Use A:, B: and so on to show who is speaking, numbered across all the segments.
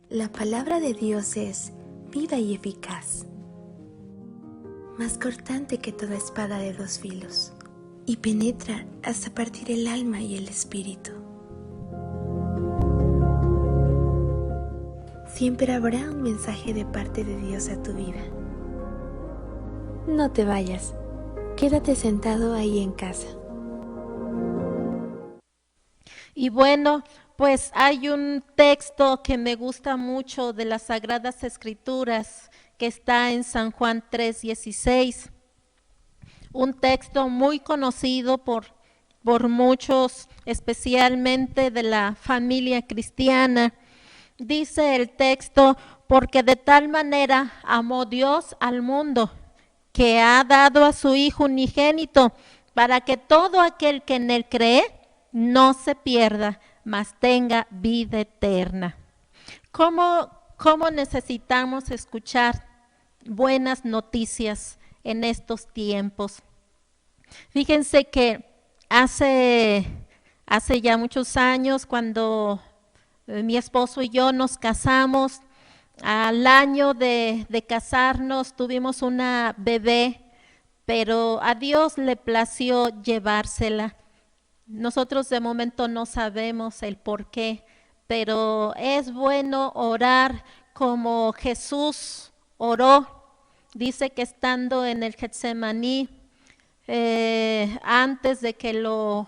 A: La palabra de Dios es viva y eficaz, más cortante que toda espada de dos filos, y penetra hasta partir el alma y el espíritu. Siempre habrá un mensaje de parte de Dios a tu vida. No te vayas, quédate sentado ahí en casa.
B: Y bueno, pues hay un texto que me gusta mucho de las Sagradas Escrituras que está en San Juan 3:16. Un texto muy conocido por muchos, especialmente de la familia cristiana. Dice el texto, porque de tal manera amó Dios al mundo, que ha dado a su Hijo unigénito, para que todo aquel que en él cree no se pierda, mas tenga vida eterna. ¿Cómo necesitamos escuchar buenas noticias en estos tiempos? Fíjense que hace ya muchos años, cuando mi esposo y yo nos casamos, al año de casarnos tuvimos una bebé, pero a Dios le plació llevársela. Nosotros de momento no sabemos el por qué, pero es bueno orar como Jesús oró. Dice que estando en el Getsemaní, antes de que lo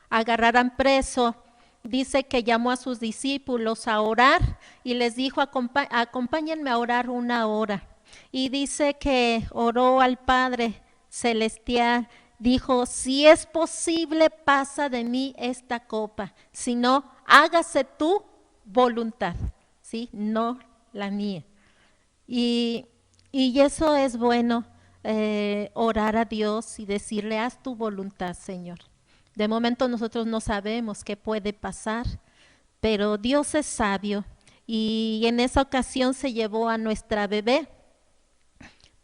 B: agarraran preso, dice que llamó a sus discípulos a orar y les dijo, acompáñenme a orar una hora. Y dice que oró al Padre Celestial, dijo, si es posible, pasa de mí esta copa, si no, hágase tu voluntad, ¿sí? No la mía. Y eso es bueno, orar a Dios y decirle, haz tu voluntad, Señor. De momento nosotros no sabemos qué puede pasar, pero Dios es sabio y en esa ocasión se llevó a nuestra bebé.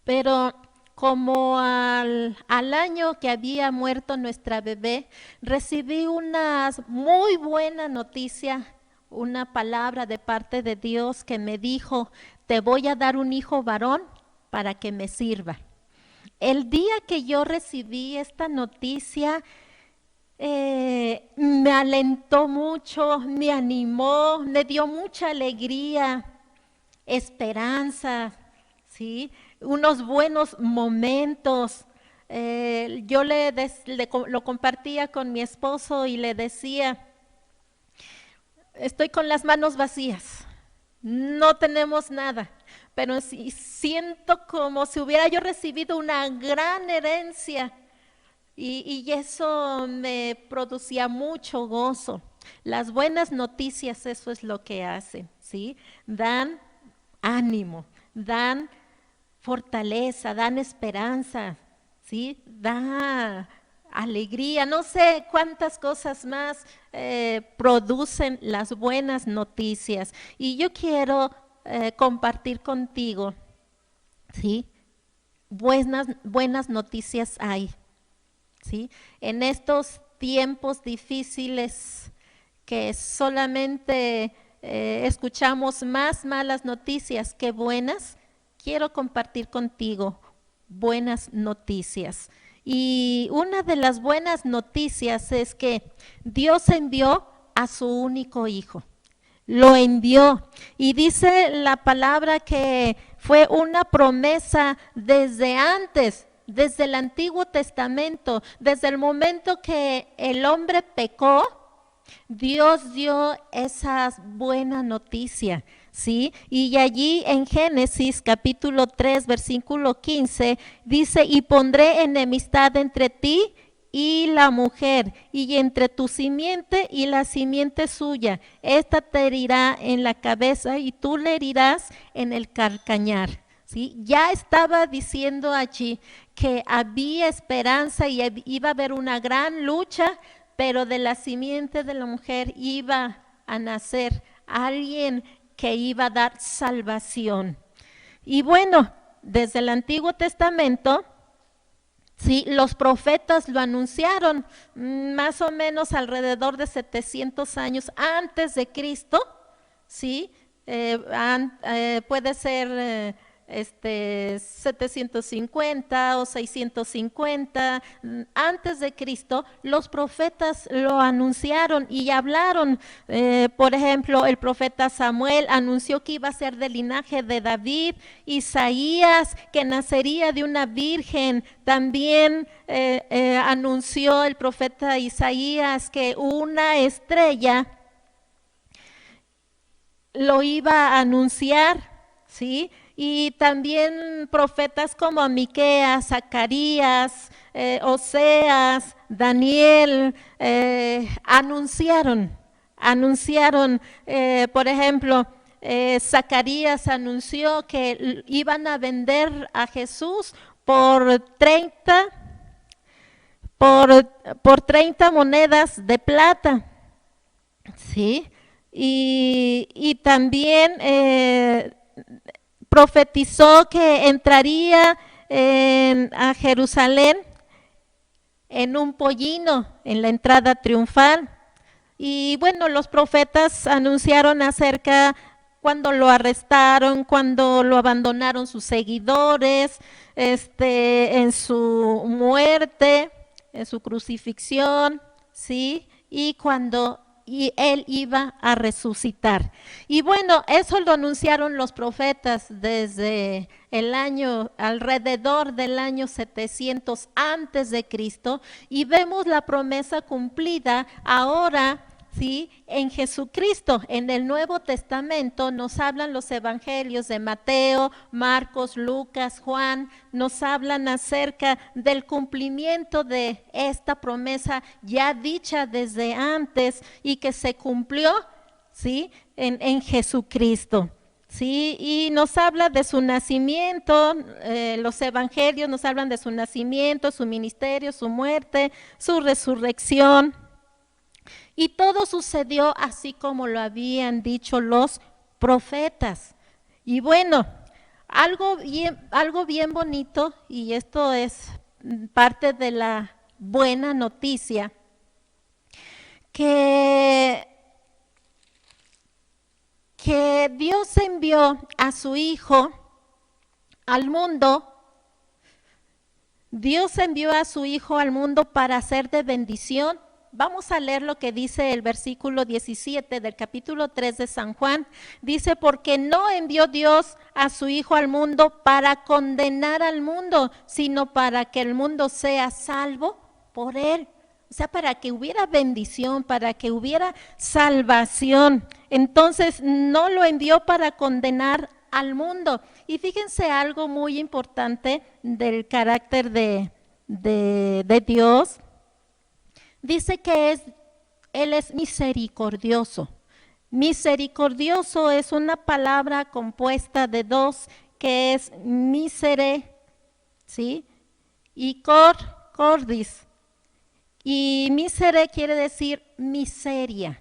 B: Pero como al año que había muerto nuestra bebé, recibí una muy buena noticia, una palabra de parte de Dios que me dijo, te voy a dar un hijo varón para que me sirva. El día que yo recibí esta noticia, me alentó mucho, me animó, me dio mucha alegría, esperanza, ¿sí? Unos buenos momentos. Yo lo compartía con mi esposo y le decía, estoy con las manos vacías, no tenemos nada, pero siento como si hubiera yo recibido una gran herencia y eso me producía mucho gozo. Las buenas noticias, eso es lo que hacen, ¿sí? Dan ánimo, dan fortaleza, dan esperanza, ¿sí? Da alegría, no sé cuántas cosas más producen las buenas noticias. Y yo quiero compartir contigo, ¿sí? Buenas noticias hay, ¿sí? En estos tiempos difíciles que solamente escuchamos más malas noticias que buenas, quiero compartir contigo buenas noticias. Y una de las buenas noticias es que Dios envió a su único hijo. Lo envió y dice la palabra que fue una promesa desde antes, desde el Antiguo Testamento, desde el momento que el hombre pecó, Dios dio esa buena noticia, ¿sí? Y allí en Génesis capítulo 3, versículo 15, dice, y pondré enemistad entre ti y la mujer, y entre tu simiente y la simiente suya. Esta te herirá en la cabeza y tú le herirás en el calcañar. ¿Sí? Ya estaba diciendo allí que había esperanza y iba a haber una gran lucha, pero de la simiente de la mujer iba a nacer alguien que iba a dar salvación. Y bueno, desde el Antiguo Testamento, sí, los profetas lo anunciaron más o menos alrededor de 700 años antes de Cristo, ¿sí? puede ser 750 o 650 antes de Cristo. Los profetas lo anunciaron y hablaron. Por ejemplo, el profeta Samuel anunció que iba a ser del linaje de David. Isaías, que nacería de una virgen. También anunció el profeta Isaías que una estrella lo iba a anunciar, ¿sí? Y también profetas como Miqueas, Zacarías, Oseas, Daniel, anunciaron, por ejemplo, Zacarías anunció que iban a vender a Jesús por 30 monedas de plata, ¿sí? Y también profetizó que entraría a Jerusalén en un pollino, en la entrada triunfal. Y bueno, los profetas anunciaron acerca cuando lo arrestaron, cuando lo abandonaron sus seguidores, en su muerte, en su crucifixión, ¿sí? Y cuando él iba a resucitar. Y bueno, eso lo anunciaron los profetas desde el año, alrededor del año 700 antes de Cristo, y vemos la promesa cumplida ahora, ¿sí? En Jesucristo. En el Nuevo Testamento nos hablan los evangelios de Mateo, Marcos, Lucas, Juan, nos hablan acerca del cumplimiento de esta promesa ya dicha desde antes y que se cumplió, ¿sí? En Jesucristo. Sí, y nos habla de su nacimiento, los evangelios nos hablan de su nacimiento, su ministerio, su muerte, su resurrección. Y todo sucedió así como lo habían dicho los profetas. Y bueno, algo bien bonito, y esto es parte de la buena noticia, que Dios envió a su Hijo al mundo. Dios envió a su Hijo al mundo para ser de bendición. Vamos a leer lo que dice el versículo 17 del capítulo 3 de San Juan. Dice, porque no envió Dios a su Hijo al mundo para condenar al mundo, sino para que el mundo sea salvo por él. O sea, para que hubiera bendición, para que hubiera salvación. Entonces, no lo envió para condenar al mundo. Y fíjense algo muy importante del carácter de Dios. Dice que Él es misericordioso. Misericordioso es una palabra compuesta de dos, que es misere, ¿sí? Y cordis. Y misere quiere decir miseria.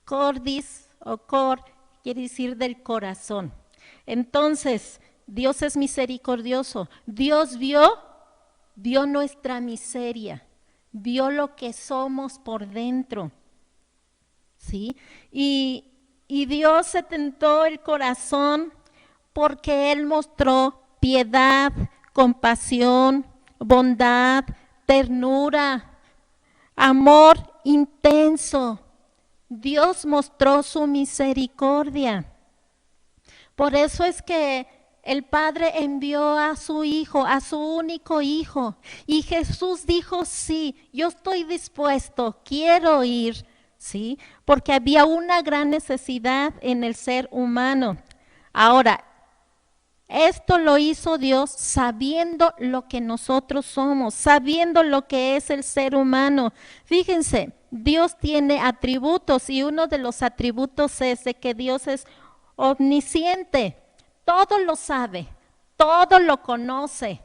B: Cordis o cor quiere decir del corazón. Entonces, Dios es misericordioso. Dios vio nuestra miseria. Vio lo que somos por dentro, ¿sí? Y Dios se tentó el corazón porque Él mostró piedad, compasión, bondad, ternura, amor intenso. Dios mostró su misericordia. Por eso es que el Padre envió a su Hijo, a su único Hijo. Y Jesús dijo, sí, yo estoy dispuesto, quiero ir, ¿sí? Porque había una gran necesidad en el ser humano. Ahora, esto lo hizo Dios sabiendo lo que nosotros somos, sabiendo lo que es el ser humano. Fíjense, Dios tiene atributos y uno de los atributos es de que Dios es omnisciente. Todo lo sabe, todo lo conoce,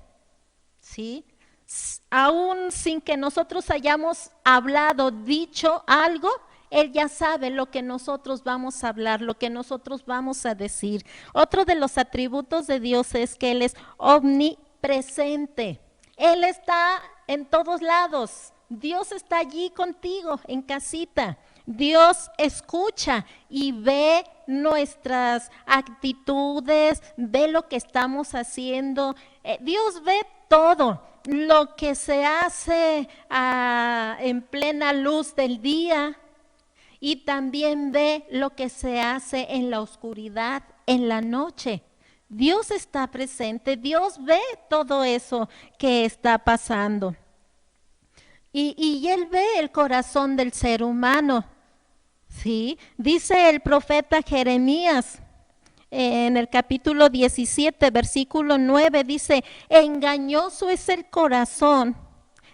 B: ¿sí? Aún sin que nosotros hayamos hablado, dicho algo, Él ya sabe lo que nosotros vamos a hablar, lo que nosotros vamos a decir. Otro de los atributos de Dios es que Él es omnipresente. Él está en todos lados. Dios está allí contigo, en casita. Dios escucha y ve nuestras actitudes, ve lo que estamos haciendo. Dios ve todo lo que se hace en plena luz del día y también ve lo que se hace en la oscuridad, en la noche. Dios está presente, Dios ve todo eso que está pasando. Y Él ve el corazón del ser humano, ¿sí? Dice el profeta Jeremías en el capítulo 17, versículo 9, dice, engañoso es el corazón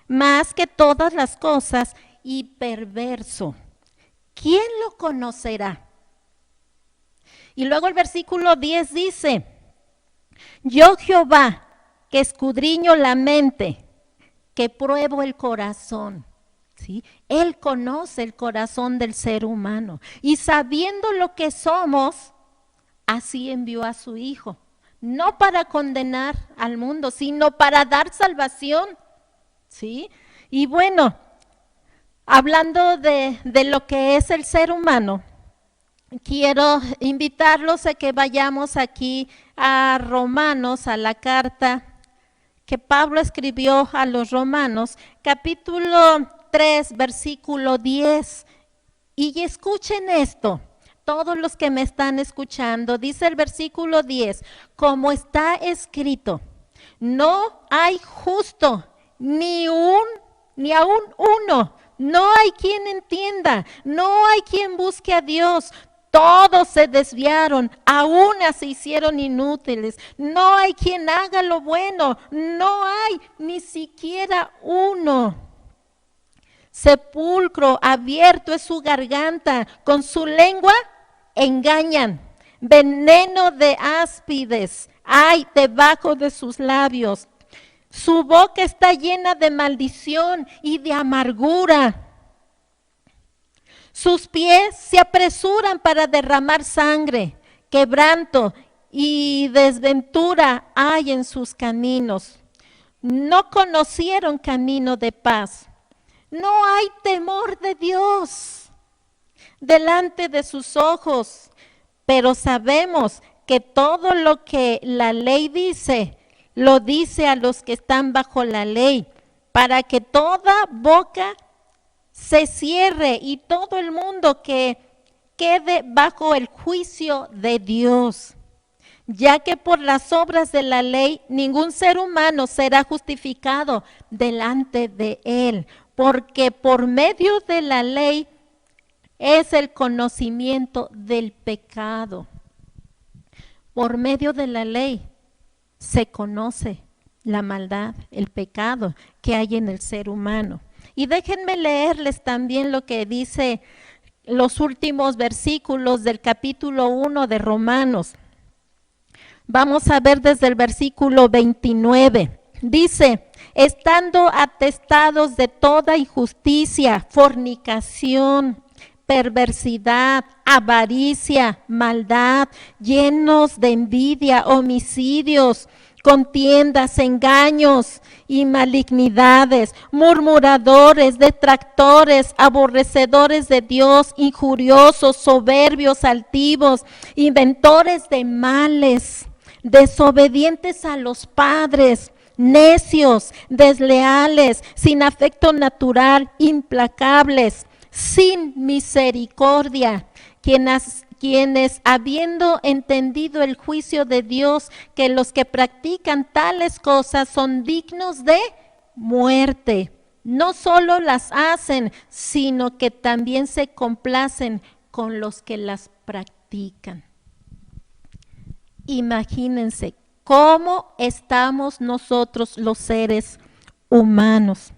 B: más que todas las cosas y perverso. ¿Quién lo conocerá? Y luego el versículo 10 dice, yo Jehová, que escudriño la mente, que pruebo el corazón, ¿sí? Él conoce el corazón del ser humano y sabiendo lo que somos, así envió a su Hijo, no para condenar al mundo, sino para dar salvación, ¿sí? Y bueno, hablando de lo que es el ser humano, quiero invitarlos a que vayamos aquí a Romanos, a la carta que Pablo escribió a los Romanos, capítulo 3, versículo 10. Y escuchen esto, todos los que me están escuchando, dice el versículo 10, como está escrito, no hay justo, ni aún uno, no hay quien entienda, no hay quien busque a Dios. Todos se desviaron, aún se hicieron inútiles. No hay quien haga lo bueno, no hay ni siquiera uno. Sepulcro abierto es su garganta, con su lengua engañan. Veneno de áspides hay debajo de sus labios. Su boca está llena de maldición y de amargura. Sus pies se apresuran para derramar sangre, quebranto y desventura hay en sus caminos. No conocieron camino de paz. No hay temor de Dios delante de sus ojos, pero sabemos que todo lo que la ley dice, lo dice a los que están bajo la ley, para que toda boca se cierre y todo el mundo que quede bajo el juicio de Dios, ya que por las obras de la ley ningún ser humano será justificado delante de él, porque por medio de la ley es el conocimiento del pecado. Por medio de la ley se conoce la maldad, el pecado que hay en el ser humano. Y déjenme leerles también lo que dice los últimos versículos del capítulo 1 de Romanos. Vamos a ver desde el versículo 29. Dice, estando atestados de toda injusticia, fornicación, perversidad, avaricia, maldad, llenos de envidia, homicidios, contiendas, engaños y malignidades, murmuradores, detractores, aborrecedores de Dios, injuriosos, soberbios, altivos, inventores de males, desobedientes a los padres, necios, desleales, sin afecto natural, implacables, sin misericordia, quienes habiendo entendido el juicio de Dios, que los que practican tales cosas son dignos de muerte, no solo las hacen, sino que también se complacen con los que las practican. Imagínense cómo estamos nosotros los seres humanos,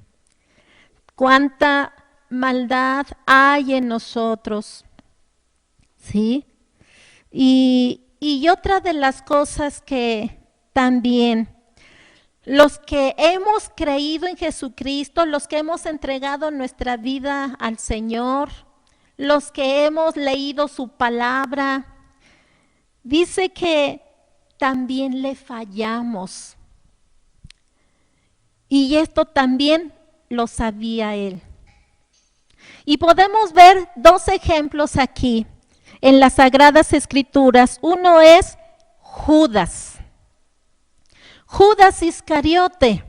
B: cuánta maldad hay en nosotros, ¿sí? Y otra de las cosas que también los que hemos creído en Jesucristo, los que hemos entregado nuestra vida al Señor, los que hemos leído su palabra, dice que también le fallamos. Y esto también lo sabía Él. Y podemos ver dos ejemplos aquí en las Sagradas Escrituras. Uno es Judas. Judas Iscariote.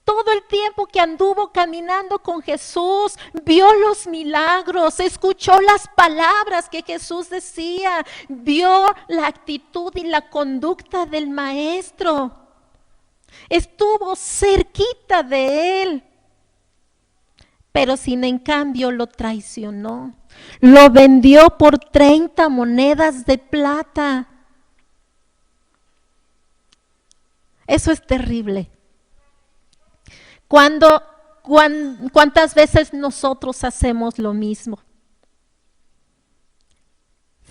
B: Todo el tiempo que anduvo caminando con Jesús, vio los milagros, escuchó las palabras que Jesús decía, vio la actitud y la conducta del Maestro. Estuvo cerquita de él, pero sin en cambio lo traicionó. Lo vendió por 30 monedas de plata. Eso es terrible. ¿Cuántas veces nosotros hacemos lo mismo?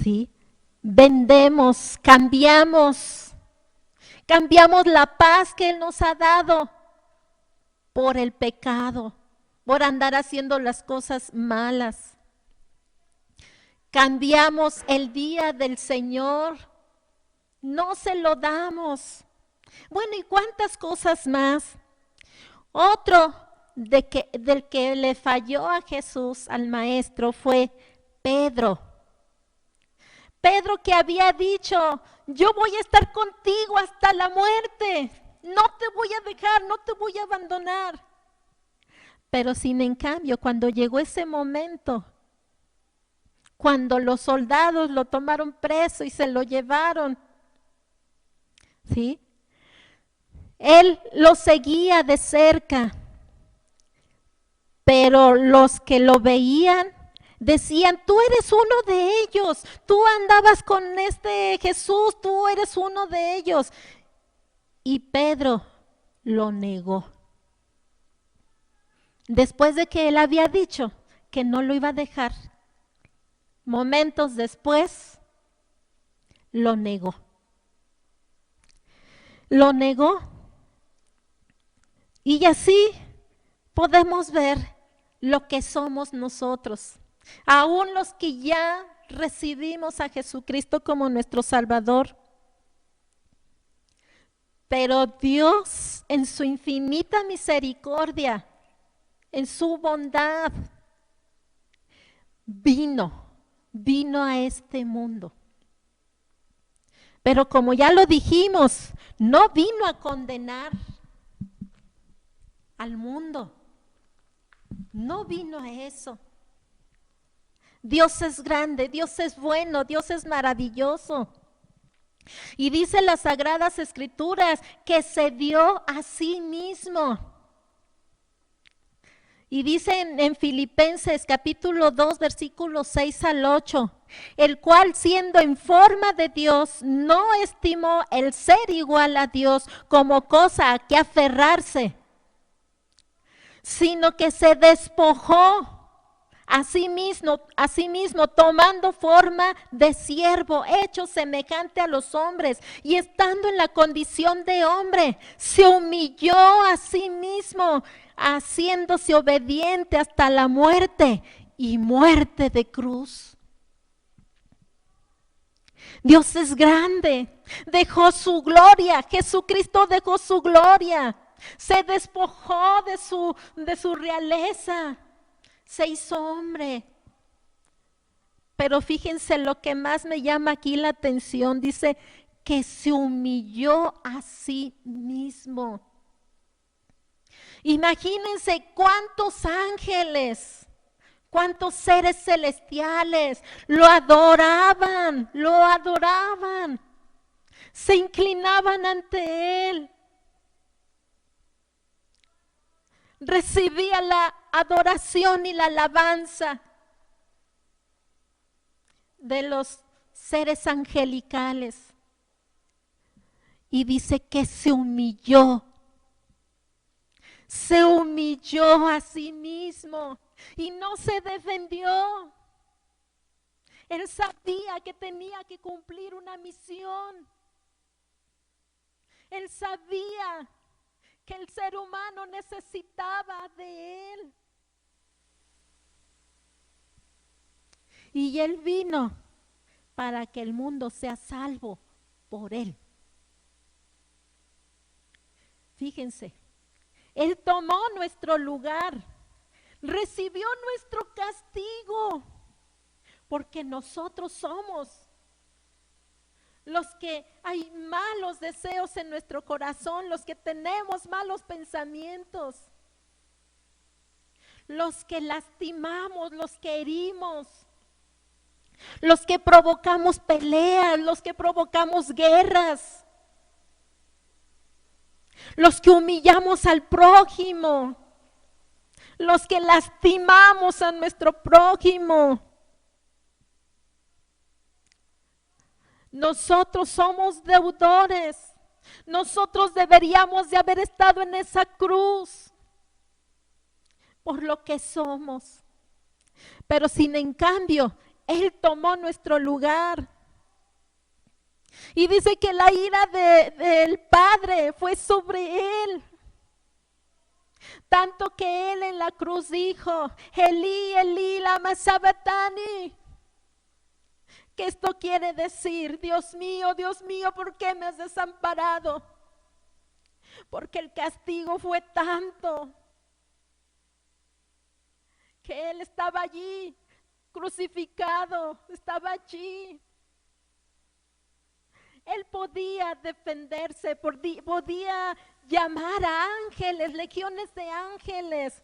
B: ¿Sí? Vendemos, cambiamos la paz que Él nos ha dado por el pecado, por andar haciendo las cosas malas. Cambiamos el día del Señor, no se lo damos. Bueno, ¿y cuántas cosas más? Otro del que le falló a Jesús, al Maestro, fue Pedro. Pedro, que había dicho, yo voy a estar contigo hasta la muerte, no te voy a dejar, no te voy a abandonar. Pero sin en cambio, cuando llegó ese momento, cuando los soldados lo tomaron preso y se lo llevaron, ¿sí? Él lo seguía de cerca, pero los que lo veían decían, tú eres uno de ellos, tú andabas con este Jesús, tú eres uno de ellos. Y Pedro lo negó. Después de que él había dicho que no lo iba a dejar, momentos después lo negó. Lo negó. Y así podemos ver lo que somos nosotros. Aún los que ya recibimos a Jesucristo como nuestro Salvador. Pero Dios, en su infinita misericordia, en su bondad, vino a este mundo. Pero como ya lo dijimos, no vino a condenar al mundo. No vino a eso. Dios es grande, Dios es bueno, Dios es maravilloso. Y dice las Sagradas Escrituras que se dio a sí mismo. Y dice en Filipenses capítulo 2, versículos 6 al 8, el cual siendo en forma de Dios, no estimó el ser igual a Dios como cosa a que aferrarse, sino que se despojó a sí mismo, tomando forma de siervo, hecho semejante a los hombres, y estando en la condición de hombre, se humilló a sí mismo, haciéndose obediente hasta la muerte y muerte de cruz. Dios es grande, dejó su gloria, Jesucristo dejó su gloria, se despojó de su realeza, se hizo hombre. Pero fíjense lo que más me llama aquí la atención, dice que se humilló a sí mismo. Imagínense cuántos ángeles, cuántos seres celestiales lo adoraban, se inclinaban ante él. Recibía la adoración y la alabanza de los seres angelicales. Y dice que se humilló a sí mismo y no se defendió. Él sabía que tenía que cumplir una misión. Él sabía que el ser humano necesitaba de él. Y él vino para que el mundo sea salvo por él. Fíjense, él tomó nuestro lugar. recibió nuestro castigo, porque nosotros somos los que hay malos deseos en nuestro corazón, los que tenemos malos pensamientos, los que lastimamos, los que herimos, los que provocamos peleas, los que provocamos guerras, los que humillamos al prójimo, los que lastimamos a nuestro prójimo. Nosotros somos deudores. Nosotros deberíamos de haber estado en esa cruz por lo que somos. Pero sin en cambio, Él tomó nuestro lugar. Y dice que la ira del Padre fue sobre Él. Tanto que Él en la cruz dijo, Elí, Elí, lama sabachthani. ¿Qué esto quiere decir? Dios mío, ¿por qué me has desamparado? Porque el castigo fue tanto que Él estaba allí, crucificado, estaba allí. Él podía defenderse, podía llamar a ángeles, legiones de ángeles,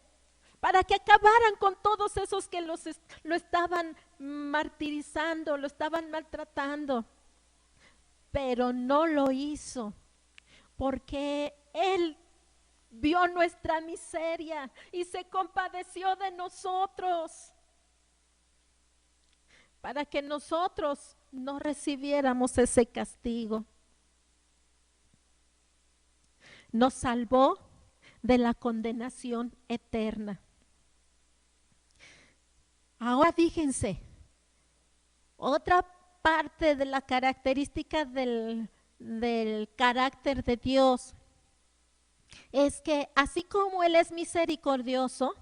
B: para que acabaran con todos esos que lo estaban martirizando, lo estaban maltratando. Pero no lo hizo, porque Él vio nuestra miseria y se compadeció de nosotros, para que nosotros no recibiéramos ese castigo. Nos salvó de la condenación eterna. Ahora fíjense, otra parte de la característica del carácter de Dios es que así como Él es misericordioso,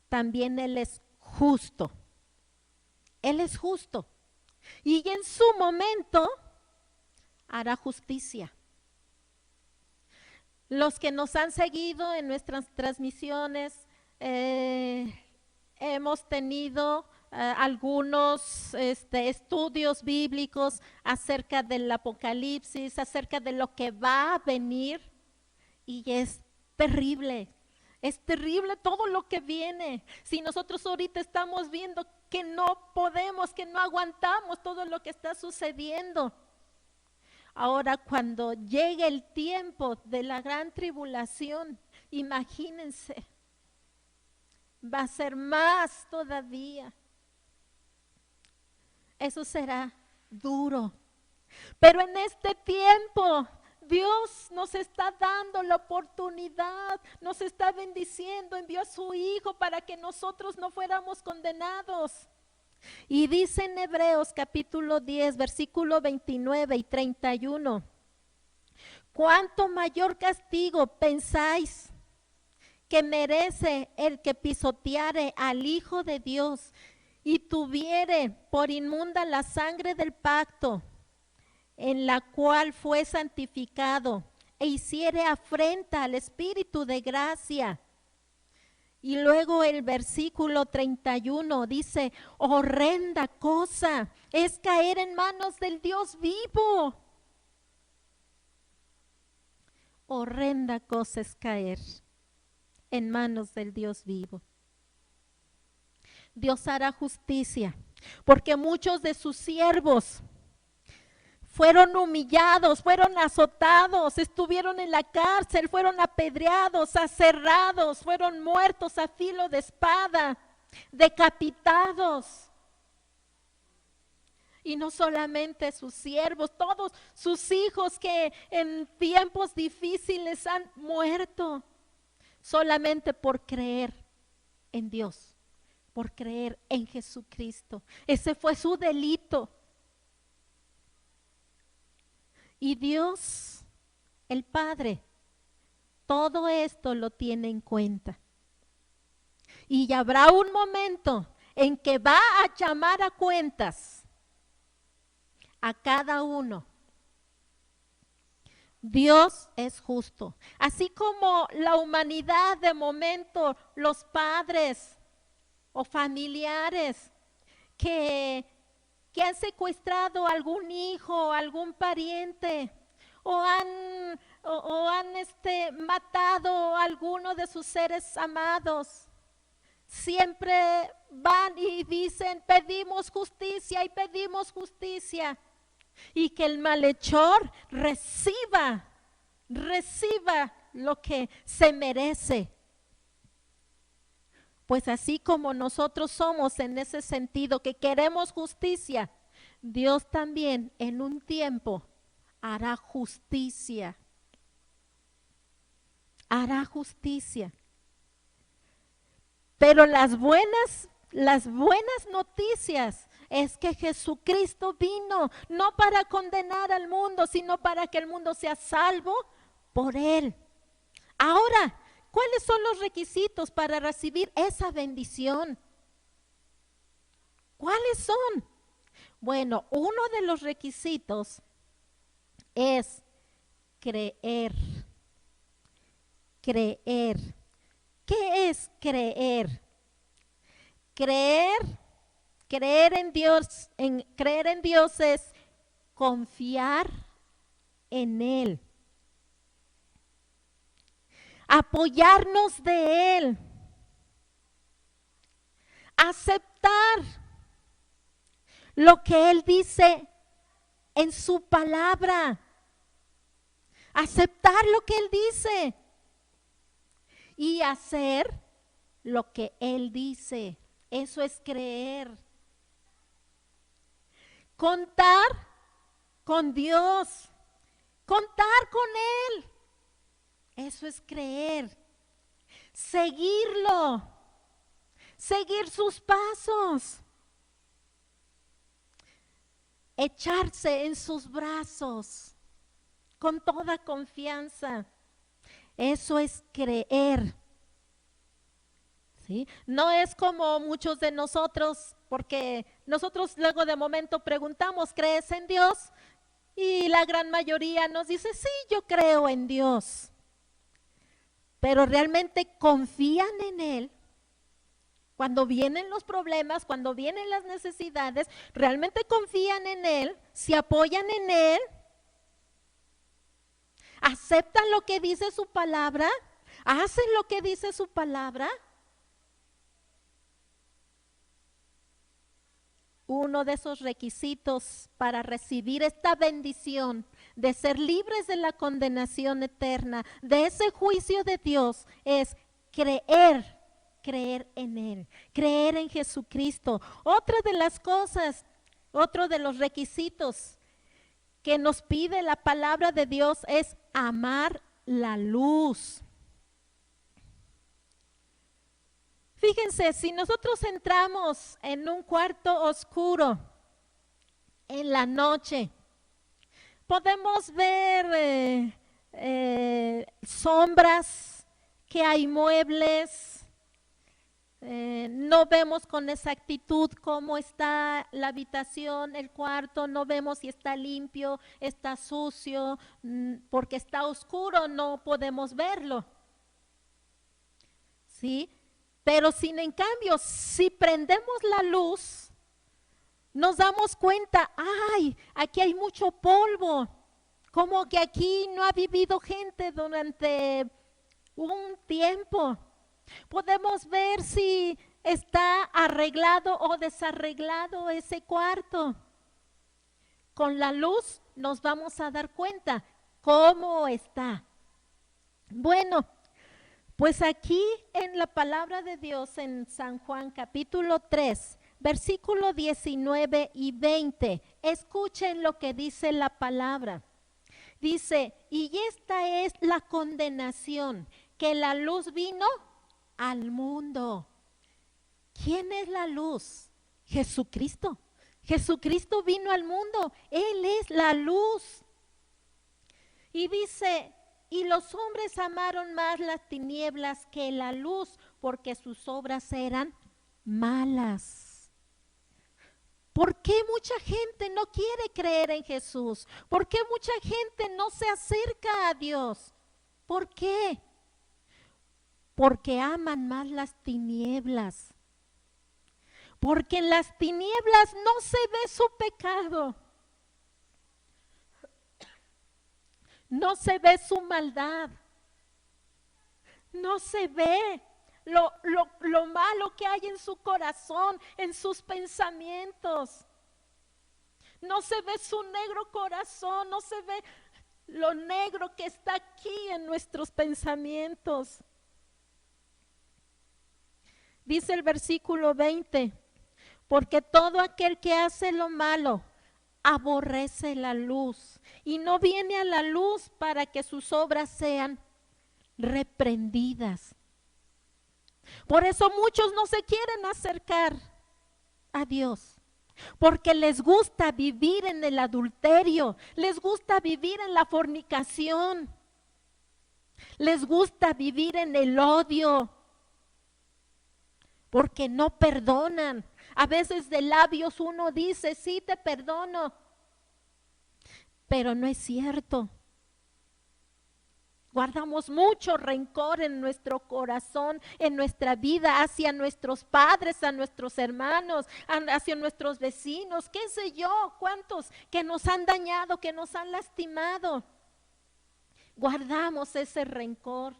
B: también Él es justo. Él es justo y en su momento hará justicia. Los que nos han seguido en nuestras transmisiones, hemos tenido algunos estudios bíblicos acerca del Apocalipsis, acerca de lo que va a venir, y es terrible todo lo que viene. Si nosotros ahorita estamos viendo que no podemos, que no aguantamos todo lo que está sucediendo, ahora cuando llegue el tiempo de la gran tribulación, imagínense, va a ser más todavía. Eso será duro. Pero en este tiempo Dios nos está dando la oportunidad, nos está bendiciendo, envió a su Hijo para que nosotros no fuéramos condenados. Y dice en Hebreos capítulo 10, versículo 29 y 31, ¿cuánto mayor castigo pensáis que merece el que pisoteare al Hijo de Dios y tuviere por inmunda la sangre del pacto, en la cual fue santificado, e hiciere afrenta al Espíritu de gracia? Y luego el versículo 31 dice, horrenda cosa es caer en manos del Dios vivo. Horrenda cosa es caer en manos del Dios vivo. Dios hará justicia, porque muchos de sus siervos fueron humillados, fueron azotados, estuvieron en la cárcel, fueron apedreados, aserrados, fueron muertos a filo de espada, decapitados. Y no solamente sus siervos, todos sus hijos que en tiempos difíciles han muerto, solamente por creer en Dios, por creer en Jesucristo. Ese fue su delito. Y Dios, el Padre, todo esto lo tiene en cuenta. Y habrá un momento en que va a llamar a cuentas a cada uno. Dios es justo. Así como la humanidad de momento, los padres o familiares que han secuestrado a algún hijo, algún pariente, o han matado a alguno de sus seres amados. Siempre van y dicen, pedimos justicia y pedimos justicia. Y que el malhechor reciba lo que se merece. Pues así como nosotros somos en ese sentido, que queremos justicia, Dios también en un tiempo hará justicia. Hará justicia. Pero las buenas noticias es que Jesucristo vino no para condenar al mundo, sino para que el mundo sea salvo por Él. Ahora, ¿cuáles son los requisitos para recibir esa bendición? ¿Cuáles son? Bueno, uno de los requisitos es creer. Creer. ¿Qué es creer? Creer en Dios, creer en Dios es confiar en Él. Apoyarnos de Él. Aceptar lo que Él dice en su palabra. Aceptar lo que Él dice. Y hacer lo que Él dice. Eso es creer. Contar con Dios. Contar con Él. Eso es creer. Seguirlo. Seguir sus pasos. Echarse en sus brazos con toda confianza. Eso es creer. ¿Sí? No es como muchos de nosotros, porque nosotros luego de momento preguntamos, ¿crees en Dios? Y la gran mayoría nos dice, sí, yo creo en Dios. Pero realmente confían en Él. Cuando vienen los problemas, cuando vienen las necesidades, realmente confían en Él, se apoyan en Él, aceptan lo que dice su palabra, hacen lo que dice su palabra. Uno de esos requisitos para recibir esta bendición de ser libres de la condenación eterna, de ese juicio de Dios, es creer en Él, creer en Jesucristo. Otra de las cosas, otro de los requisitos que nos pide la palabra de Dios es amar la luz. Fíjense, si nosotros entramos en un cuarto oscuro en la noche, podemos ver sombras, que hay muebles, no vemos con exactitud cómo está la habitación, el cuarto, no vemos si está limpio, está sucio, porque está oscuro, no podemos verlo. ¿Sí? Pero sin en cambio, si prendemos la luz, nos damos cuenta, ¡ay! Aquí hay mucho polvo, como que aquí no ha vivido gente durante un tiempo. Podemos ver si está arreglado o desarreglado ese cuarto. Con la luz nos vamos a dar cuenta cómo está. Bueno, pues aquí en la palabra de Dios en San Juan capítulo 3, versículo 19 y 20, escuchen lo que dice la palabra. Dice, y esta es la condenación, que la luz vino al mundo. ¿Quién es la luz? Jesucristo. Jesucristo vino al mundo. Él es la luz. Y dice, y los hombres amaron más las tinieblas que la luz, porque sus obras eran malas. ¿Por qué mucha gente no quiere creer en Jesús? ¿Por qué mucha gente no se acerca a Dios? ¿Por qué? Porque aman más las tinieblas. porque en las tinieblas no se ve su pecado, no se ve su maldad, no se ve lo malo que hay en su corazón, en sus pensamientos. No se ve su negro corazón, no se ve lo negro que está aquí en nuestros pensamientos. Dice el versículo 20, porque todo aquel que hace lo malo aborrece la luz y no viene a la luz para que sus obras sean reprendidas. Por eso muchos no se quieren acercar a Dios, porque les gusta vivir en el adulterio, les gusta vivir en la fornicación, les gusta vivir en el odio, porque no perdonan. A veces de labios uno dice, sí te perdono, pero no es cierto. Guardamos mucho rencor en nuestro corazón, en nuestra vida, hacia nuestros padres, a nuestros hermanos, hacia nuestros vecinos, qué sé yo, cuántos que nos han dañado, que nos han lastimado. Guardamos ese rencor.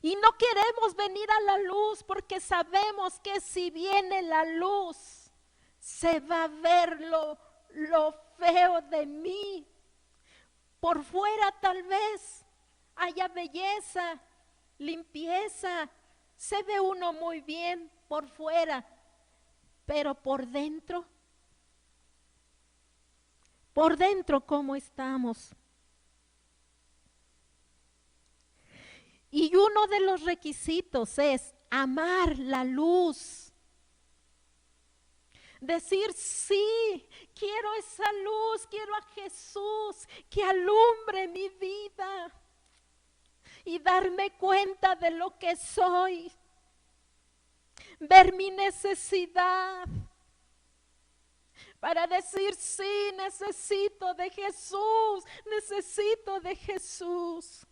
B: Y no queremos venir a la luz porque sabemos que si viene la luz, se va a ver lo feo de mí. Por fuera tal vez haya belleza, limpieza, se ve uno muy bien por fuera, pero por dentro ¿cómo estamos? Y uno de los requisitos es amar la luz. Decir, sí, quiero esa luz, quiero a Jesús que alumbre mi vida y darme cuenta de lo que soy, ver mi necesidad para decir, sí, necesito de Jesús, necesito de Jesús.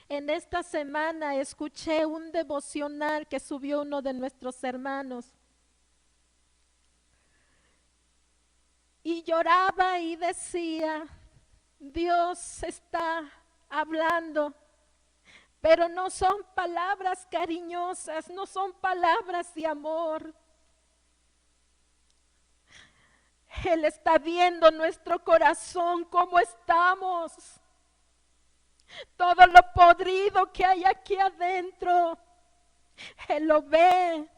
B: En esta semana escuché un devocional que subió uno de nuestros hermanos. Y lloraba y decía, Dios está hablando, pero no son palabras cariñosas, no son palabras de amor. Él está viendo nuestro corazón, cómo estamos. Todo lo podrido que hay aquí adentro, Él lo ve.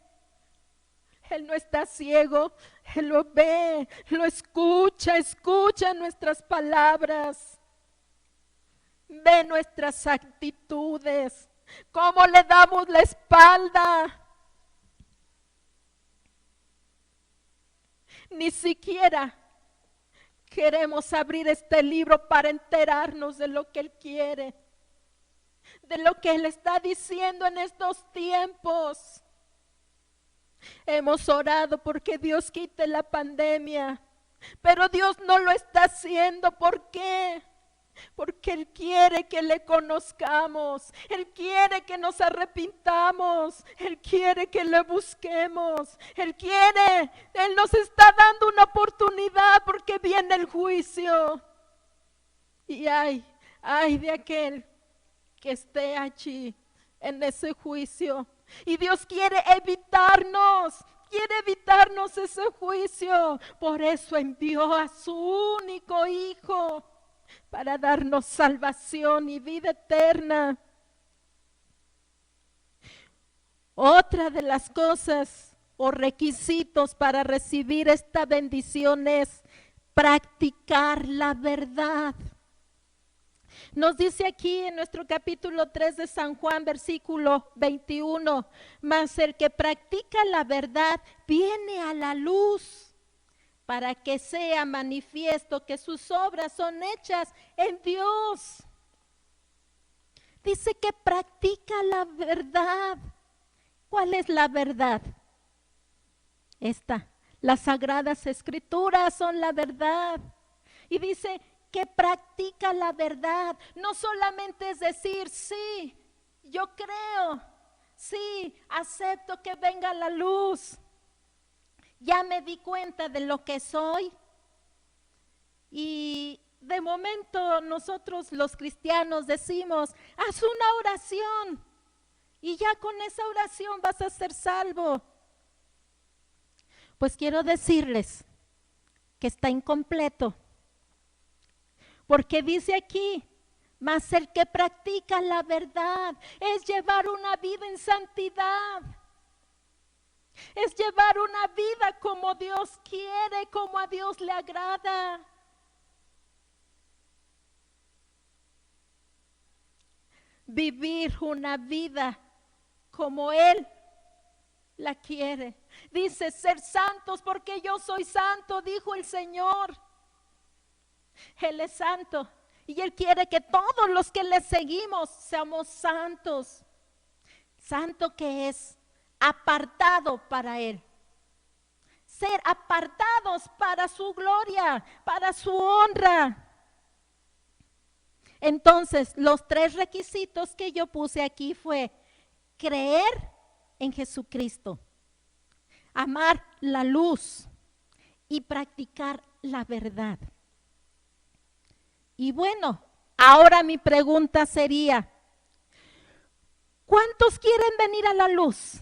B: Él no está ciego, Él lo ve, lo escucha, escucha nuestras palabras, ve nuestras actitudes, cómo le damos la espalda. Ni siquiera queremos abrir este libro para enterarnos de lo que Él quiere, de lo que Él está diciendo en estos tiempos. Hemos orado porque Dios quite la pandemia, pero Dios no lo está haciendo. ¿Por qué? Porque Él quiere que le conozcamos, Él quiere que nos arrepintamos, Él quiere que le busquemos, Él nos está dando una oportunidad porque viene el juicio. Y ay de aquel que esté allí en ese juicio. Y Dios quiere evitarnos ese juicio. Por eso envió a su único Hijo para darnos salvación y vida eterna. Otra de las cosas o requisitos para recibir esta bendición es practicar la verdad. Nos dice aquí en nuestro capítulo 3 de San Juan, versículo 21, mas el que practica la verdad viene a la luz para que sea manifiesto que sus obras son hechas en Dios. Dice que practica la verdad. ¿Cuál es la verdad? Las sagradas escrituras son la verdad. Y dice que practica la verdad. No solamente es decir, sí, yo creo, Sí, acepto que venga la luz. Ya me di cuenta de lo que soy. Y de momento nosotros los cristianos decimos, haz una oración y ya con esa oración vas a ser salvo. Pues quiero decirles que está incompleto, porque dice aquí, mas el que practica la verdad es llevar una vida en santidad. Es llevar una vida como Dios quiere, como a Dios le agrada. Vivir una vida como Él la quiere. Dice, ser santos porque yo soy santo, dijo el Señor. Él es santo y Él quiere que todos los que le seguimos seamos santos. Santo que es apartado para Él. Ser apartados para su gloria, para su honra. Entonces, los 3 requisitos que yo puse aquí fue creer en Jesucristo, amar la luz y practicar la verdad. Y bueno, ahora mi pregunta sería, ¿cuántos quieren venir a la luz?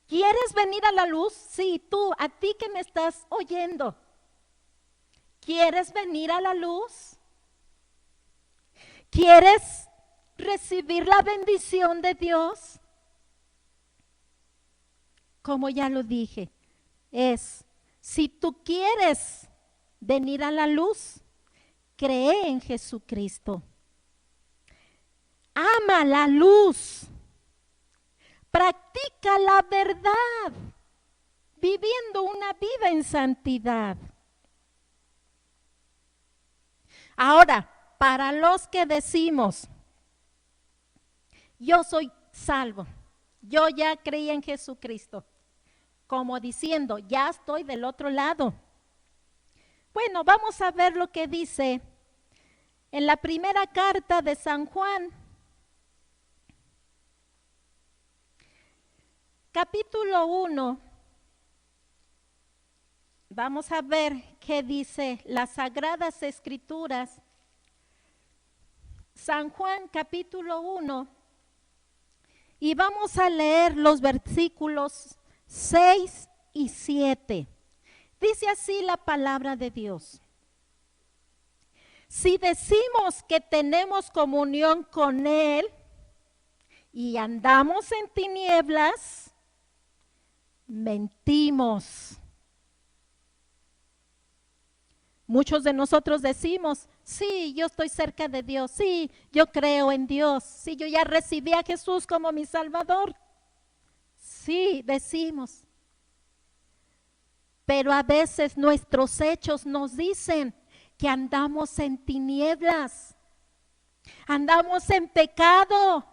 B: ¿Quieres venir a la luz? Sí, tú, a ti que me estás oyendo. ¿Quieres venir a la luz? ¿Quieres recibir la bendición de Dios? Como ya lo dije, si tú quieres venir a la luz, cree en Jesucristo. Ama la luz. Practica la verdad, viviendo una vida en santidad. Ahora, para los que decimos, yo soy salvo, yo ya creí en Jesucristo, como diciendo, ya estoy del otro lado. Bueno, vamos a ver lo que dice en la primera carta de San Juan, capítulo 1. Vamos a ver qué dice las Sagradas Escrituras. San Juan capítulo 1 y vamos a leer los versículos 6 y 7. Dice así la palabra de Dios. Si decimos que tenemos comunión con Él y andamos en tinieblas, mentimos. Muchos de nosotros decimos, sí, yo estoy cerca de Dios, sí, yo creo en Dios, sí, yo ya recibí a Jesús como mi Salvador. Sí, decimos. Pero a veces nuestros hechos nos dicen que andamos en tinieblas, andamos en pecado.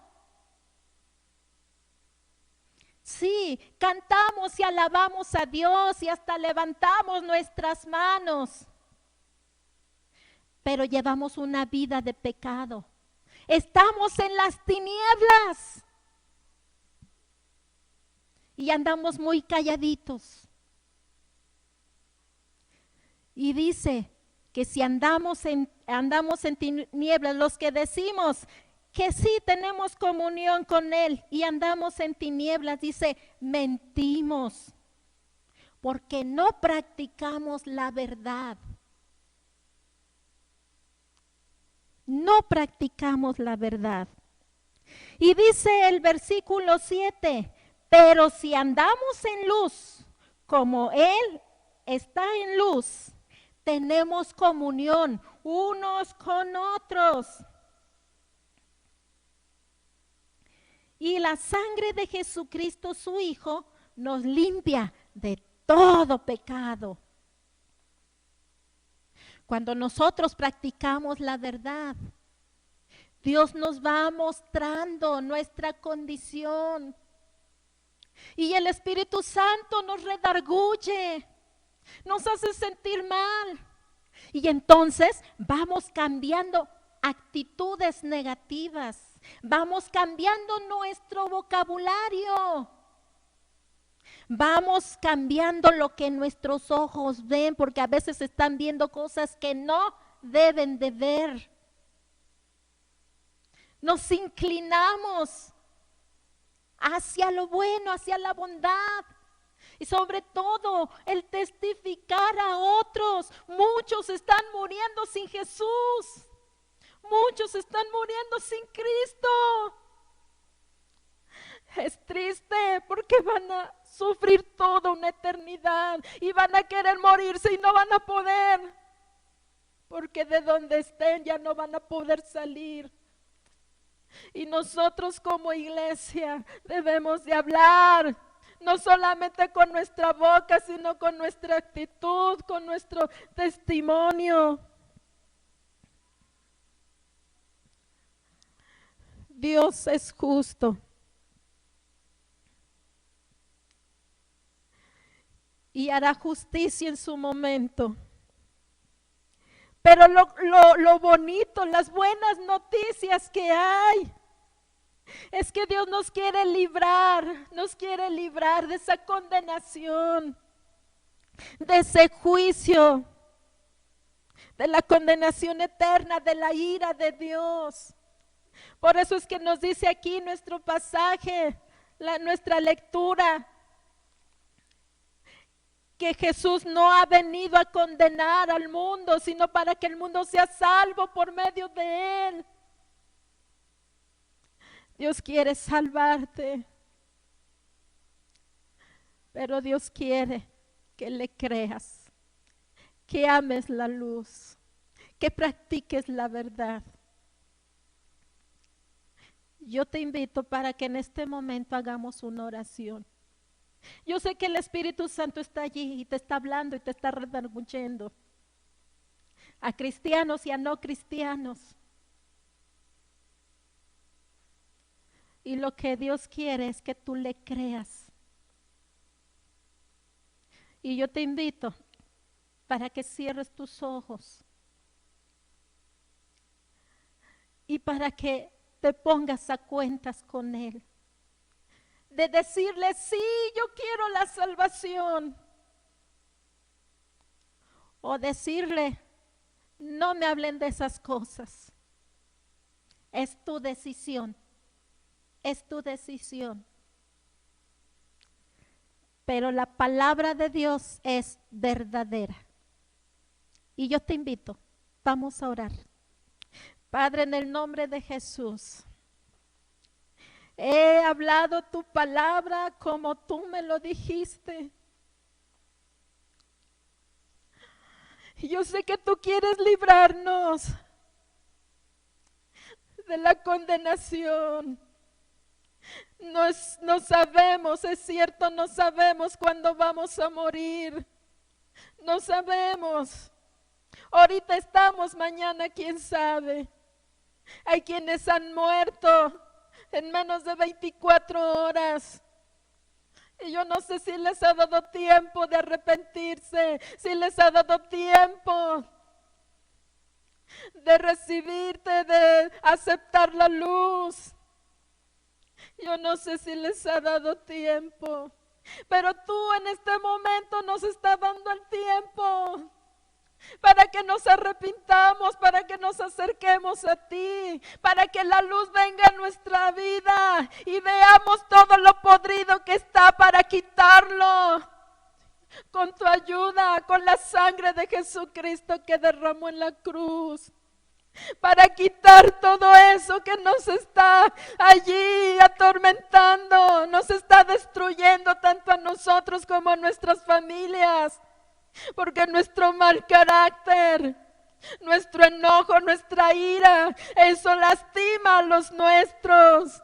B: Sí, cantamos y alabamos a Dios y hasta levantamos nuestras manos. Pero llevamos una vida de pecado. Estamos en las tinieblas. Y andamos muy calladitos. Y dice que si andamos en tinieblas, los que decimos que sí tenemos comunión con Él y andamos en tinieblas, dice, mentimos. Porque no practicamos la verdad. No practicamos la verdad. Y dice el versículo 7, pero si andamos en luz, como Él está en luz, tenemos comunión unos con otros. Y la sangre de Jesucristo, su Hijo, nos limpia de todo pecado. Cuando nosotros practicamos la verdad, Dios nos va mostrando nuestra condición. Y el Espíritu Santo nos redarguye, nos hace sentir mal. Y entonces vamos cambiando actitudes negativas. Vamos cambiando nuestro vocabulario. Vamos cambiando lo que nuestros ojos ven, porque a veces están viendo cosas que no deben de ver. Nos inclinamos hacia lo bueno, hacia la bondad. Y sobre todo el testificar a otros. Muchos están muriendo sin Jesús. Muchos están muriendo sin Cristo. Es triste porque van a sufrir toda una eternidad y van a querer morirse y no van a poder. Porque de donde estén ya no van a poder salir. Y nosotros como iglesia debemos de hablar, no solamente con nuestra boca, sino con nuestra actitud, con nuestro testimonio. Dios es justo. Y hará justicia en su momento. Pero lo bonito, las buenas noticias que hay, es que Dios nos quiere librar de esa condenación, de ese juicio, de la condenación eterna, de la ira de Dios. Por eso es que nos dice aquí nuestro pasaje, nuestra lectura, que Jesús no ha venido a condenar al mundo, sino para que el mundo sea salvo por medio de Él. Dios quiere salvarte, pero Dios quiere que le creas, que ames la luz, que practiques la verdad. Yo te invito para que en este momento hagamos una oración. Yo sé que el Espíritu Santo está allí y te está hablando y te está redarguyendo a cristianos y a no cristianos. Y lo que Dios quiere es que tú le creas. Y yo te invito para que cierres tus ojos y para que te pongas a cuentas con Él. De decirle, sí, yo quiero la salvación. O decirle, no me hablen de esas cosas. Es tu decisión. Es tu decisión. Pero la palabra de Dios es verdadera. Y yo te invito, vamos a orar. Padre, en el nombre de Jesús, he hablado tu palabra como tú me lo dijiste. Yo sé que tú quieres librarnos de la condenación. No sabemos, es cierto, no sabemos cuándo vamos a morir. No sabemos. Ahorita estamos, mañana quién sabe. Hay quienes han muerto en menos de 24 horas. Y yo no sé si les ha dado tiempo de arrepentirse, si les ha dado tiempo de recibirte, de aceptar la luz. Yo no sé si les ha dado tiempo, pero tú en este momento nos estás dando el tiempo para que nos arrepintamos, para que nos acerquemos a ti, para que la luz venga a nuestra vida y veamos todo lo podrido que está para quitarlo. Con tu ayuda, con la sangre de Jesucristo que derramó en la cruz. Para quitar todo eso que nos está allí atormentando, nos está destruyendo tanto a nosotros como a nuestras familias. Porque nuestro mal carácter, nuestro enojo, nuestra ira, eso lastima a los nuestros.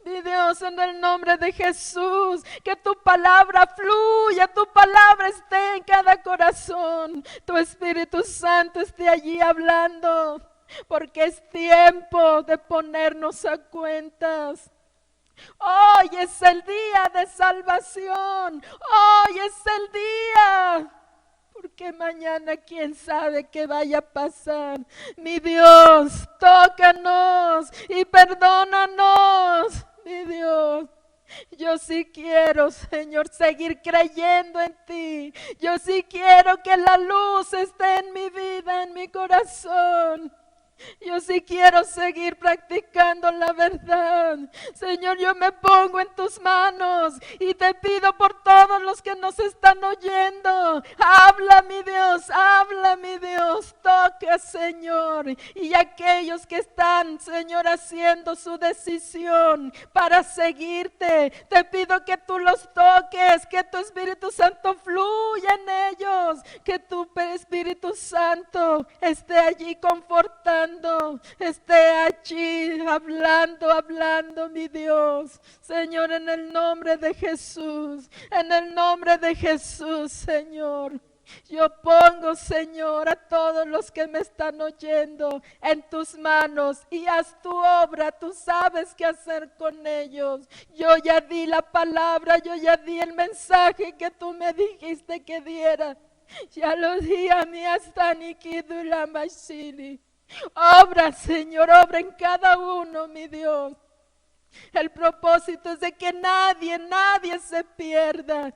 B: Mi Dios, en el nombre de Jesús, que tu palabra fluya, tu palabra esté en cada corazón, tu Espíritu Santo esté allí hablando, porque es tiempo de ponernos a cuentas. Hoy es el día de salvación, hoy es el día, porque mañana quién sabe qué vaya a pasar. Mi Dios, tócanos y perdónanos, mi Dios. Yo sí quiero, Señor, seguir creyendo en ti. Yo sí quiero que la luz esté en mi vida, en mi corazón. Yo sí quiero seguir practicando la verdad. Señor, yo me pongo en tus manos y te pido por todos los que nos están oyendo. Habla, mi Dios, toca, Señor. Y aquellos que están, Señor, haciendo su decisión para seguirte, te pido que tú los toques, que tu Espíritu Santo fluya en ellos, que tu Espíritu Santo esté allí confortando, esté allí hablando, mi Dios. Señor, en el nombre de Jesús, Señor. Yo pongo, Señor, a todos los que me están oyendo en tus manos y haz tu obra. Tú sabes qué hacer con ellos. Yo ya di la palabra, yo ya di el mensaje que tú me dijiste que diera. Ya lo di a mí hasta Nikidu la Mashili. Obra, Señor, obra en cada uno, mi Dios. El propósito es de que nadie se pierda,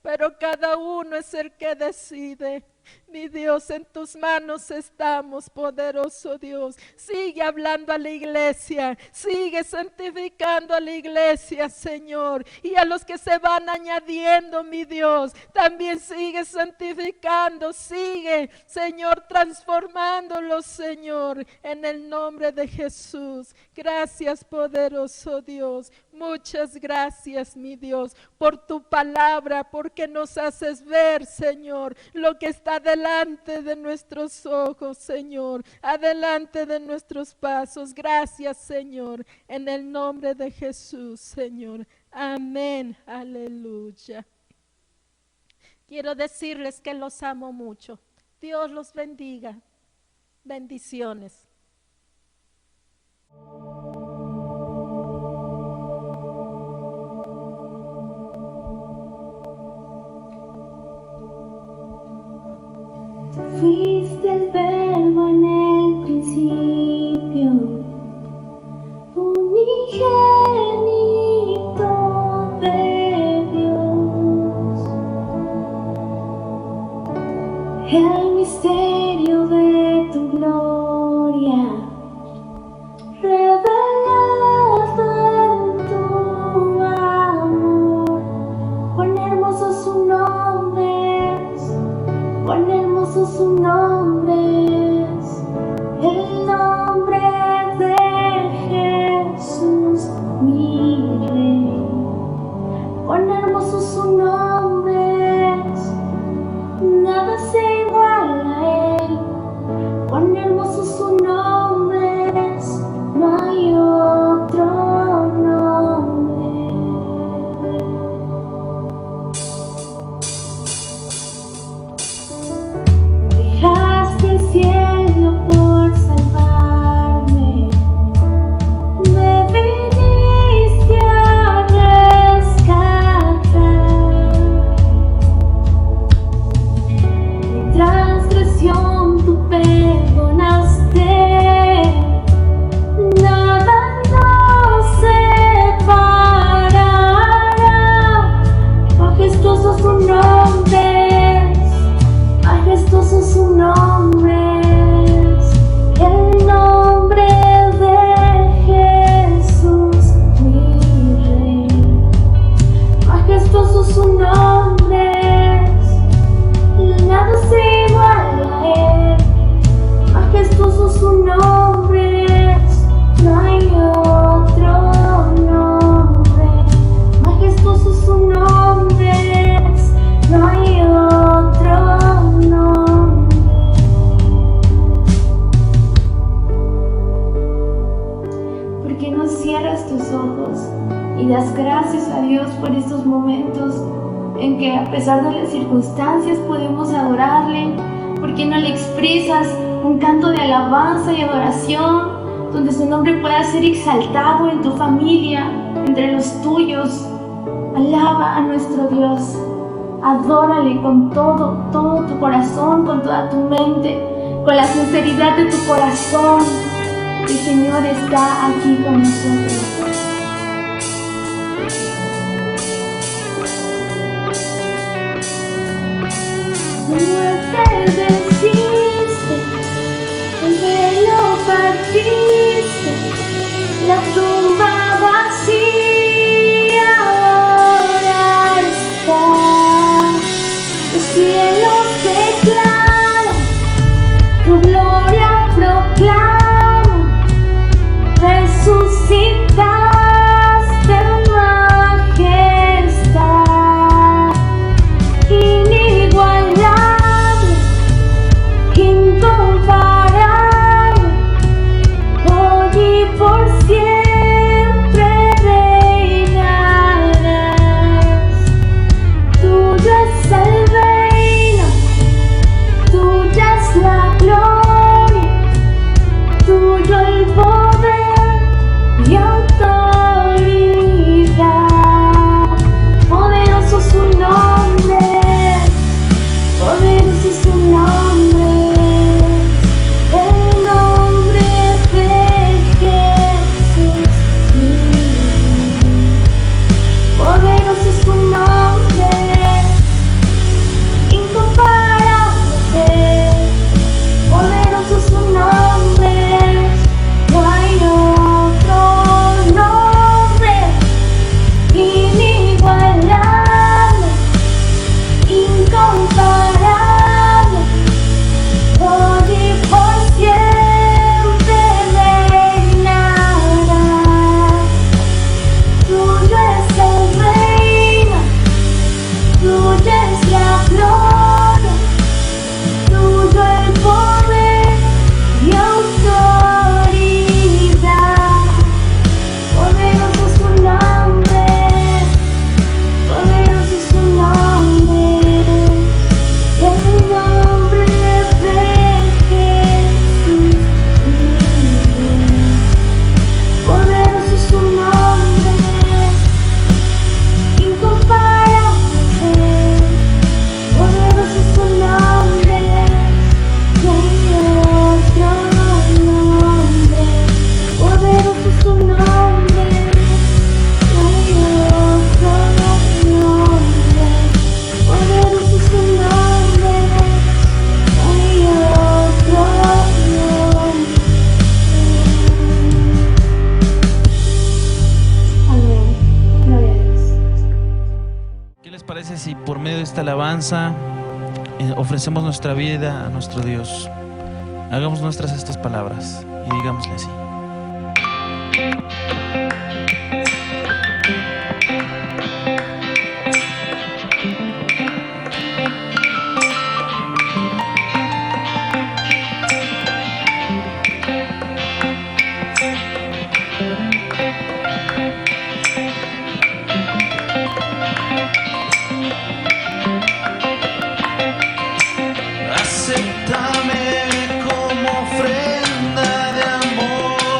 B: pero cada uno es el que decide. Mi Dios, en tus manos estamos, poderoso Dios. Sigue hablando a la iglesia, sigue santificando a la iglesia, Señor. Y a los que se van añadiendo, mi Dios, también sigue santificando, sigue, Señor, transformándolos, Señor, en el nombre de Jesús. Gracias, poderoso Dios. Muchas gracias, mi Dios, por tu palabra, porque nos haces ver, Señor, lo que está delante de nuestros ojos, Señor, adelante de nuestros pasos. Gracias, Señor, en el nombre de Jesús, Señor. Amén, aleluya. Quiero decirles que los amo mucho. Dios los bendiga. Bendiciones.
C: Fuiste el verbo en el principio, unigénito de Dios, el misterio de tu gloria, revelado en tu amor. Cuán hermoso su nombre es, cuán hermoso su nombre es, el nombre de Jesús, mi Rey. Cuán hermoso su nombre es, nada se iguala a él. Cuán hermoso su nombre es, no hay otro nombre. Dejaste el cielo por salvarme, me viniste a rescatar. Mi transgresión tú perdonaste, nada nos separará. Majestuoso su nombre es, majestuoso su nombre es, el nombre de Jesús, mi Rey. Majestuoso su nombre es, nada se iguala a él. Majestuoso su nombre es, no hay otro nombre. Majestuoso su nombre es, no hay otro nombre. ¿Por qué no cierras tus ojos y das gracias a Dios por estos momentos en que, a pesar de las circunstancias, podemos adorarle? ¿Por qué no le expresas un canto de alabanza y adoración donde su nombre pueda ser exaltado en tu familia, entre los tuyos? Alaba a nuestro Dios, Adórale con todo tu corazón, con toda tu mente, con la sinceridad de tu corazón. El Señor está aquí con nosotros. Muerte venciste, el velo partiste, la tumba vacía ahora está. Los cielos declaran, tu gloria proclaman, resucitaste en majestad, inigualable, incomparable, hoy y por siempre reinarás. Tuyo es el reino, tuya es la gloria, tuyo el poder y autoridad. Poderoso su nombre, poderoso su nombre, el nombre de Jesús. Poderoso su nombre, incomparable, poderoso su nombre, no hay otro nombre, inigualable, incomparable, hoy y por siempre reinarás. Tuyo es el reino, tuya es la gloria, tuyo el poder y autoridad. Poderoso su nombre, poderoso su nombre, el nombre de Jesús. Poderoso su nombre, incomparable, poderoso su nombre, no hay otro nombre, poderoso su nombre, no hay otro nombre, poderoso su nombre, no hay otro nombre. Amén. Gloria a Dios.
D: ¿Qué les parece si por medio de esta alabanza ofrecemos nuestra vida a nuestro Dios? Hagamos nuestras estas palabras y digámosle así. Acéptame como ofrenda de amor.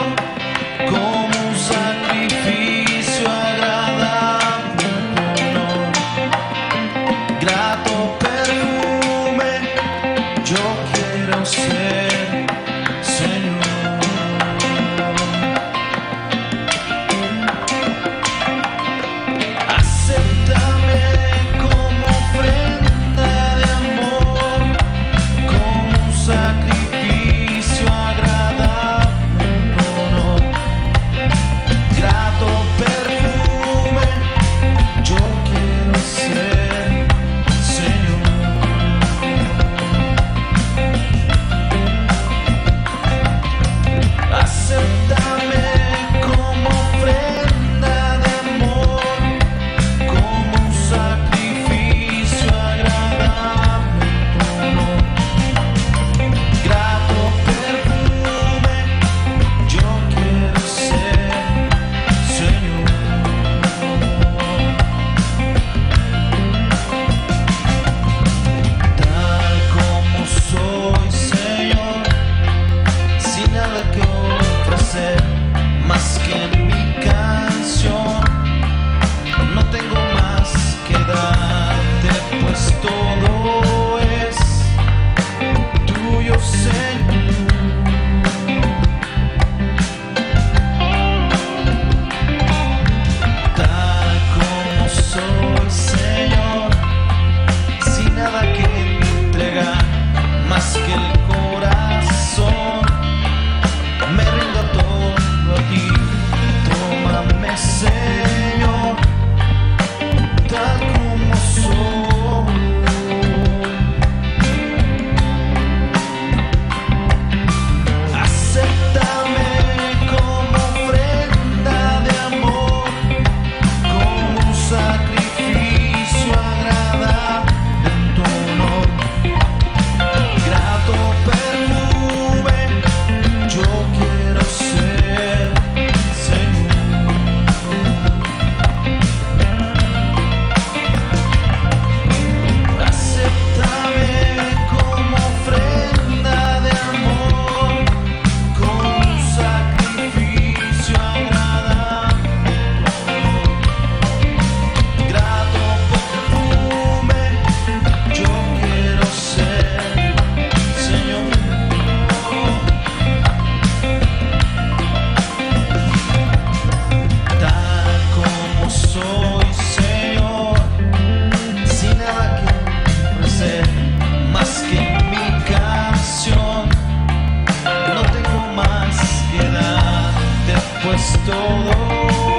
D: pues todo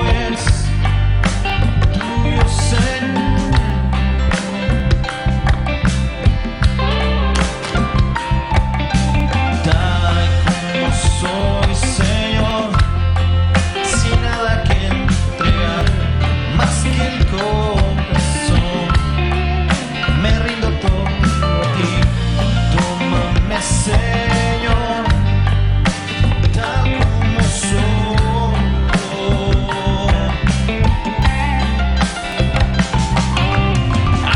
D: es tuyo, Señor. Tal como soy, Señor, sin nada que entregar, más que el corazón, me rindo todo a ti. Tómame, Señor, tal como soy.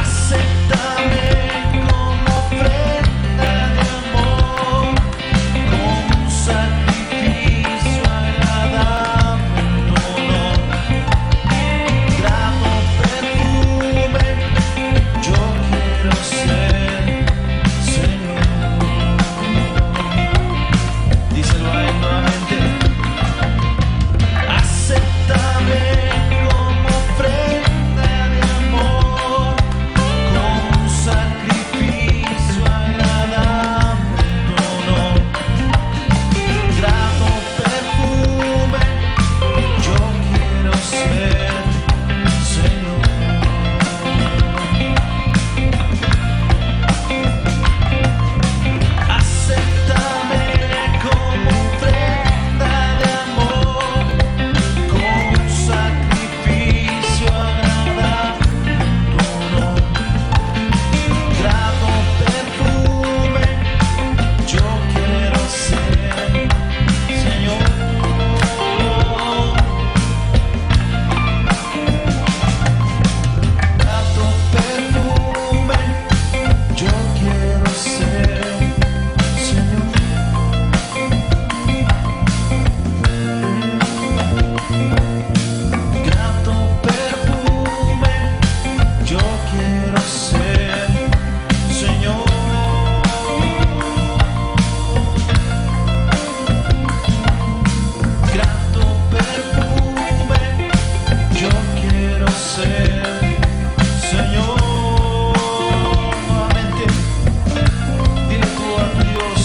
D: Acéptame como ofrenda de amor, como un sacrificio agradable, un honor, grato perfume. Yo quiero ser, Señor. Díselo a él nuevamente. Acéptame como ofrenda de amor, como un sacrificio agradable, un honor, grato perfume. Yo quiero ser, Señor. Acéptame como ofrenda de amor, como un sacrificio agradable, un honor, grato perfume. Yo quiero ser, Señor. Grato perfume. Yo quiero ser, Señor. Grato perfume. Yo quiero ser, Señor. Grato perfume. Yo quiero ser, Señor. Nuevamente, dile tú a tu Dios.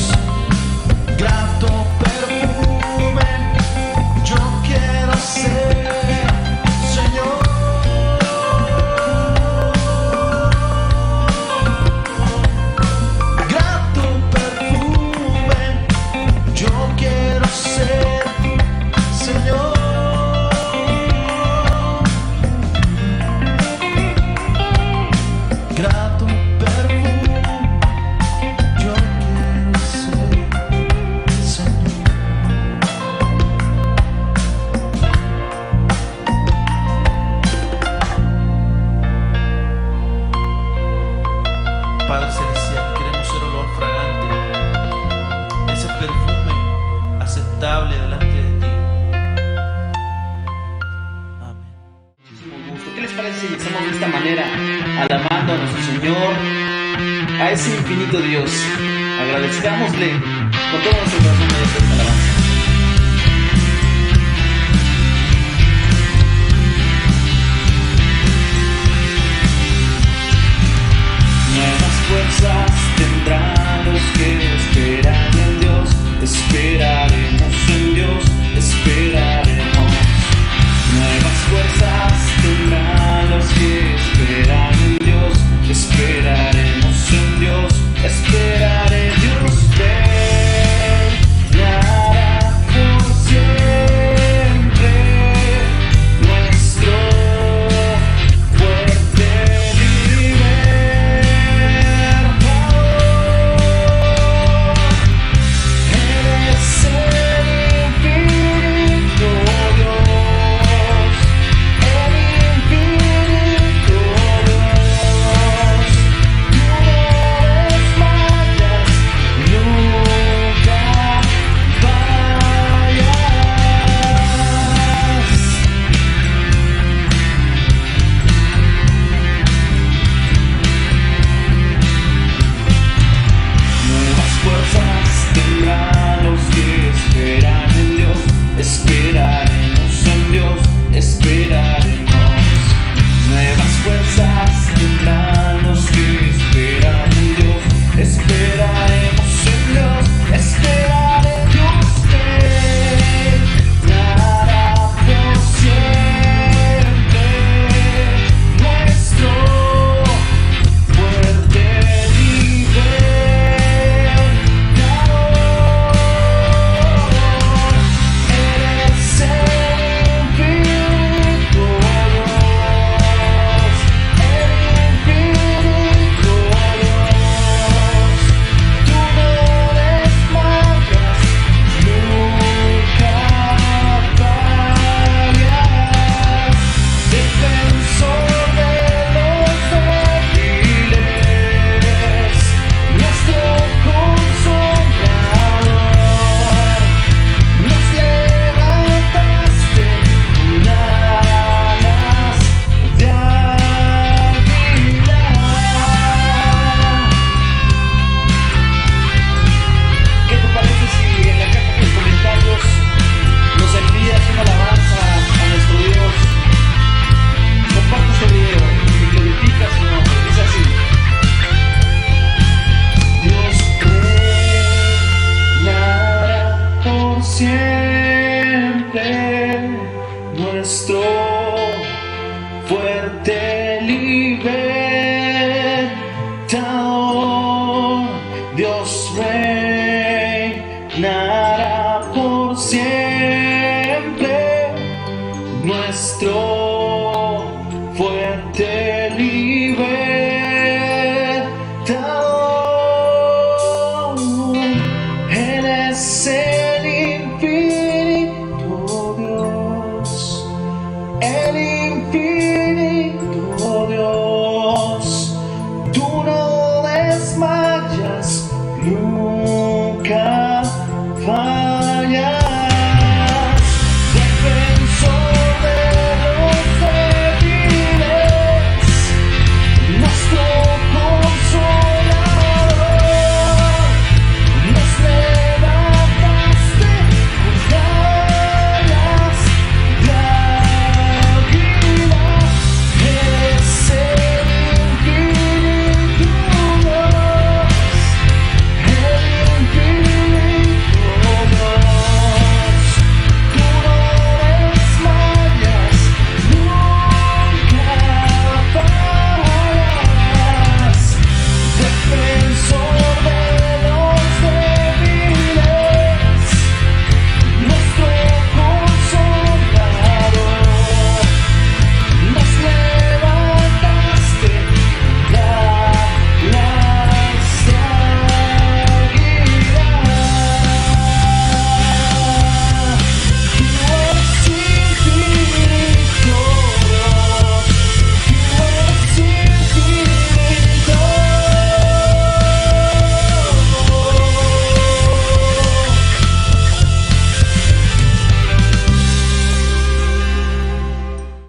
D: Grato perfume. Yo quiero ser, Señor. Grato perfume. Yo quiero ser, Señor. Grato perfume. Yo quiero ser, Señor. Padre Celestial, queremos ser olor fragante, ese perfume aceptable delante de ti. Amén.
E: Muchísimo gusto. ¿Qué les parece si empezamos de esta manera, alabando a nuestro Señor, a ese infinito Dios? Agradezcámosle con todo nuestro corazón mediante esta alabanza. Nuevas fuerzas tendrán los que esperan en Dios. Esperaremos en Dios, esperaremos. Nuevas fuerzas tendrán los que esperan en Dios. Esperaremos en Dios, esperaré Dios reinará por siempre. Nuestro fuerte libertador. Eres el infinito Dios, el infinito Dios. No eres fallas, nunca fallas. Nuevas fuerzas tendrán los que esperan en Dios. Esperaremos en Dios, esperaremos. Nuevas fuerzas tendrán los que esperan en Dios. Esperaremos en Dios, esperaré Dios reinará nuestro fuerte libertador. Dios reinará por siempre, nuestro fuerte libertador. Él es el infinito Dios, el infinito Dios. Tú no desmayas nunca.